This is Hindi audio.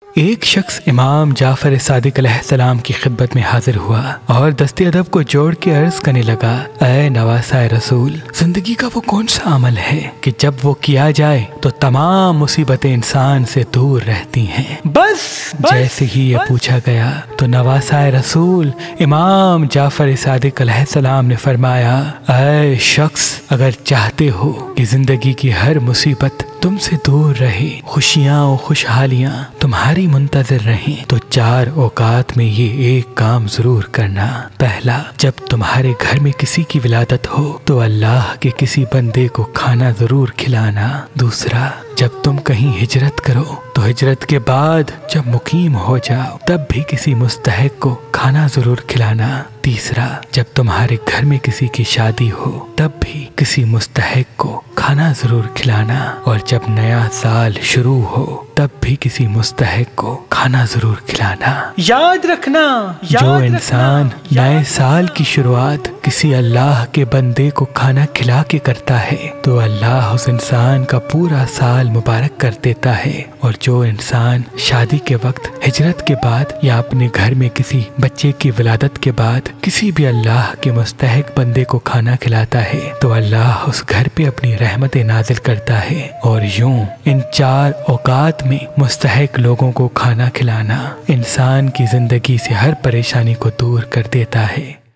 एक शख्स इमाम जाफर सादिक अलैहिस्सलाम की खिदमत में हाजिर हुआ और दस्ते अदब को जोड़ के अर्ज करने लगा, ऐ नवासाए रसूल, जिंदगी का वो कौन सा अमल है कि जब वो किया जाए तो तमाम मुसीबतें इंसान से दूर रहती हैं। बस जैसे ही ये पूछा गया तो नवासाए रसूल इमाम जाफर सादिक अलैहिस्सलाम ने फरमाया, ऐ शख्स, अगर चाहते हो कि जिंदगी की हर मुसीबत तुमसे दूर रहे, खुशियाँ और खुशहालियाँ तुम्हारी मुंतजर रहें, तो 4 औकात में ये एक काम जरूर करना। पहला, जब तुम्हारे घर में किसी की विलादत हो तो अल्लाह के किसी बंदे को खाना जरूर खिलाना। दूसरा, जब तुम कहीं हिजरत करो तो हिजरत के बाद जब मुकीम हो जाओ तब भी किसी मुस्तहिक को खाना जरूर खिलाना। तीसरा, जब तुम्हारे घर में किसी की शादी हो तब भी किसी मुस्तहिक को खाना जरूर खिलाना। और जब नया साल शुरू हो तब भी किसी मुस्तहिक को खाना जरूर खिलाना। याद रखना, जो इंसान नए साल की शुरुआत किसी अल्लाह के बंदे को खाना खिला के करता है तो अल्लाह उस इंसान का पूरा साल मुबारक कर देता है। और जो इंसान शादी के वक्त, हिजरत के बाद या अपने घर में किसी बच्चे की विलादत के बाद किसी भी अल्लाह के मुस्तहिक बंदे को खाना खिलाता है तो अल्लाह उस घर पे अपनी रहमतें नाजिल करता है। और यूं इन 4 औकात में मुस्तहिक लोगों को खाना खिलाना इंसान की जिंदगी से हर परेशानी को दूर कर देता है।